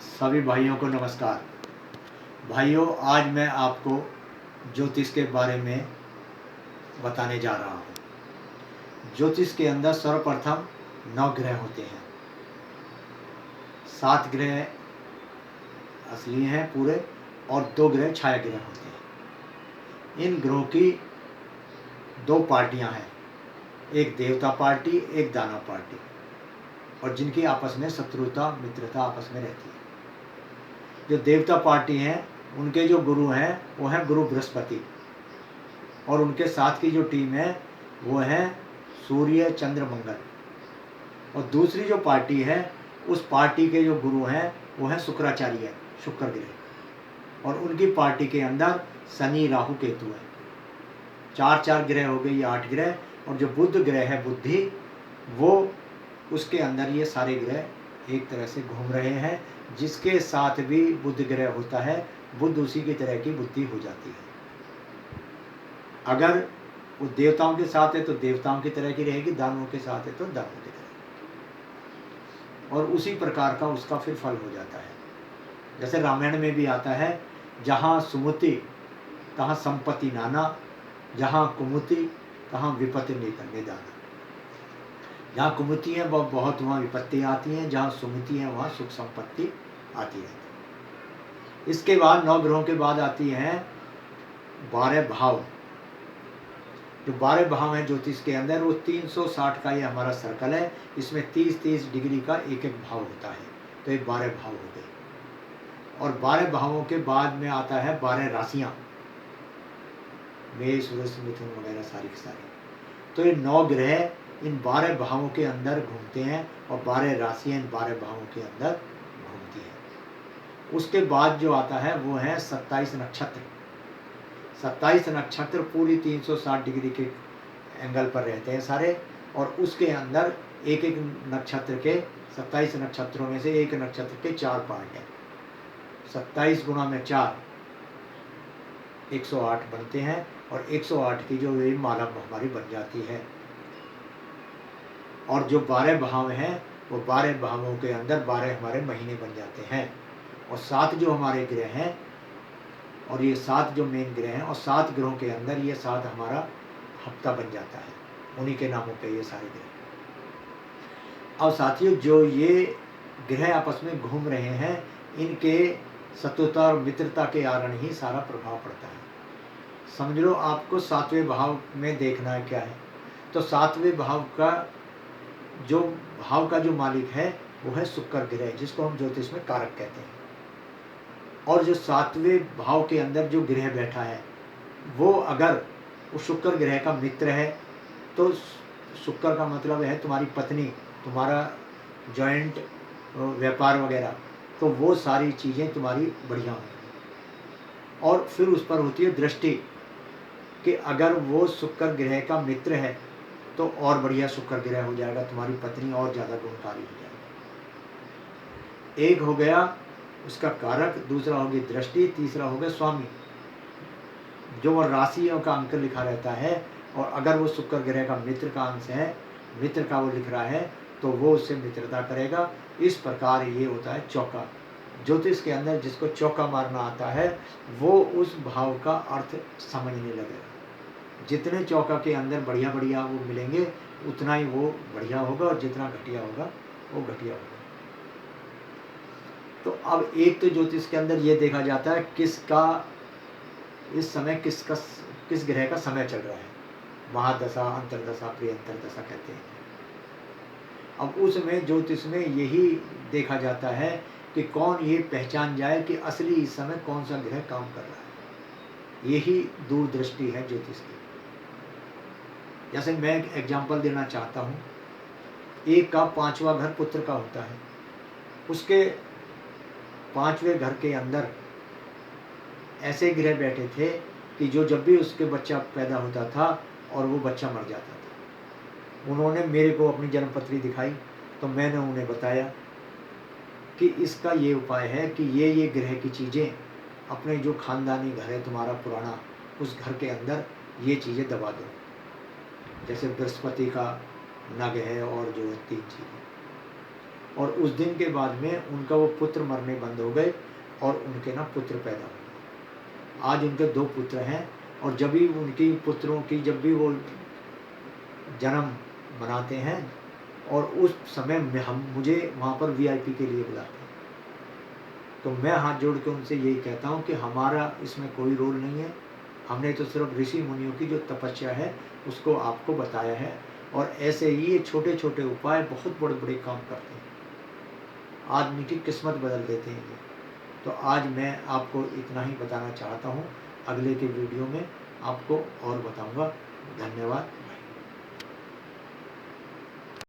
सभी भाइयों को नमस्कार। भाइयों, आज मैं आपको ज्योतिष के बारे में बताने जा रहा हूँ। ज्योतिष के अंदर सर्वप्रथम 9 ग्रह होते हैं। 7 ग्रह असली हैं पूरे और 2 ग्रह छाया ग्रह होते हैं। इन ग्रहों की 2 पार्टियां हैं, एक देवता पार्टी, एक दानव पार्टी, और जिनकी आपस में शत्रुता मित्रता आपस में रहती है। जो देवता पार्टी हैं उनके जो गुरु हैं वो हैं गुरु बृहस्पति, और उनके साथ की जो टीम है वो है सूर्य चंद्र मंगल। और दूसरी जो पार्टी है उस पार्टी के जो गुरु हैं वो हैं शुक्राचार्य, शुक्र ग्रह, और उनकी पार्टी के अंदर शनि राहु केतु है। 4 ग्रह हो गए, ये 8 ग्रह। और जो बुध ग्रह है बुद्धि, वो उसके अंदर ये सारे ग्रह एक तरह से घूम रहे हैं। जिसके साथ भी बुध ग्रह होता है, बुध उसी की तरह की बुद्धि हो जाती है। अगर वो देवताओं के साथ है तो देवताओं की तरह की रहेगी, दानवों के साथ है तो दानवों की तरह, और उसी प्रकार का उसका फिर फल हो जाता है। जैसे रामायण में भी आता है, जहाँ सुमति तहाँ संपत्ति नाना, जहाँ कुमति तहाँ विपत्ति निदाना। जहाँ कुमति है वह बहुत, वहाँ विपत्ति आती है, जहाँ सुमति है वहाँ सुख संपत्ति आती है। इसके बाद 9 ग्रहों के बाद आती हैं 12 भाव। जो 12 भाव हैं ज्योतिष के अंदर, वो 360 का ये हमारा सर्कल है। इसमें 30-30 डिग्री का एक एक भाव होता है, तो ये 12 भाव हो गए। और 12 भावों के बाद में आता है 12 राशियाँ, मेष वृष मिथुन वगैरह सारी की सारी। तो ये 9 ग्रह इन 12 भावों के अंदर घूमते हैं, और 12 राशियाँ इन 12 भावों के अंदर घूमती हैं। उसके बाद जो आता है वो है 27 नक्षत्र। 27 नक्षत्र पूरी 360 डिग्री के एंगल पर रहते हैं सारे, और उसके अंदर एक एक नक्षत्र के, 27 नक्षत्रों में से एक नक्षत्र के 4 पार्ट हैं। 27 गुणा में 4 108 बनते हैं, और 108 की जो ये माला हमारी बन जाती है। और जो 12 भाव हैं वो 12 भावों के अंदर 12 हमारे महीने बन जाते हैं। और 7 जो हमारे ग्रह हैं, और ये 7 जो मेन ग्रह हैं, और 7 ग्रहों के अंदर ये 7 हमारा हफ्ता बन जाता है। उन्हीं के नामों पे ये सारे ग्रह। अब साथियों, जो ये ग्रह आपस में घूम रहे हैं, इनके शत्रुता और मित्रता के कारण ही सारा प्रभाव पड़ता है। समझ लो, आपको 7वें भाव में देखना है क्या है। तो 7वें भाव का जो मालिक है वो है शुक्र ग्रह, जिसको हम ज्योतिष में कारक कहते हैं। और जो 7वें भाव के अंदर जो ग्रह बैठा है, वो अगर उस शुक्र ग्रह का मित्र है, तो शुक्र का मतलब है तुम्हारी पत्नी, तुम्हारा जॉइंट व्यापार वगैरह, तो वो सारी चीज़ें तुम्हारी बढ़िया होंगी। और फिर उस पर होती है दृष्टि, कि अगर वो शुक्र ग्रह का मित्र है तो और बढ़िया शुक्र ग्रह हो जाएगा, तुम्हारी पत्नी और ज़्यादा गुणकारी हो जाएगी। एक हो गया उसका कारक, दूसरा हो गई दृष्टि, तीसरा हो गया स्वामी, जो वो राशियों का अंक लिखा रहता है। और अगर वो शुक्र ग्रह का मित्र का अंश है, मित्र का वो लिख रहा है, तो वो उससे मित्रता करेगा। इस प्रकार ये होता है चौका। ज्योतिष के अंदर जिसको चौका मारना आता है, वो उस भाव का अर्थ समझने लगेगा। जितने चौका के अंदर बढ़िया बढ़िया वो मिलेंगे, उतना ही वो बढ़िया होगा, और जितना घटिया होगा वो घटिया होगा। तो अब एक तो ज्योतिष के अंदर ये देखा जाता है किसका इस समय किस ग्रह का समय चल रहा है। महादशा, अंतरदशा, प्रियंतर दशा कहते हैं। अब उसमें ज्योतिष में यही देखा जाता है कि कौन ये पहचान जाए कि असली इस समय कौन सा ग्रह काम कर रहा है। यही दूरदृष्टि है ज्योतिष की। जैसे मैं एक एग्जाम्पल देना चाहता हूँ, एक का 5वां घर पुत्र का होता है। उसके 5वें घर के अंदर ऐसे ग्रह बैठे थे कि जो जब भी उसके बच्चा पैदा होता था और वो बच्चा मर जाता था। उन्होंने मेरे को अपनी जन्मपत्री दिखाई, तो मैंने उन्हें बताया कि इसका ये उपाय है कि ये ग्रह की चीज़ें अपने जो खानदानी घर है तुम्हारा पुराना, उस घर के अंदर ये चीज़ें दबा दो। जैसे बृहस्पति का नग है, और जो 3 चीज़ें, और उस दिन के बाद में उनका वो पुत्र मरने बंद हो गए और उनके ना पुत्र पैदा हुए। आज उनके 2 पुत्र हैं और जब भी उनकी पुत्रों की जब भी वो जन्म मनाते हैं और उस समय में मुझे वहाँ पर वीआईपी के लिए बुलाते हैं। तो मैं हाथ जोड़ के उनसे यही कहता हूँ कि हमारा इसमें कोई रोल नहीं है। हमने तो सिर्फ ऋषि मुनियों की जो तपस्या है उसको आपको बताया है, और ऐसे ही ये छोटे छोटे उपाय बहुत बड़े बड़े काम करते हैं, आदमी की किस्मत बदल देते हैं ये। तो आज मैं आपको इतना ही बताना चाहता हूँ। अगले के वीडियो में आपको और बताऊँगा। धन्यवाद।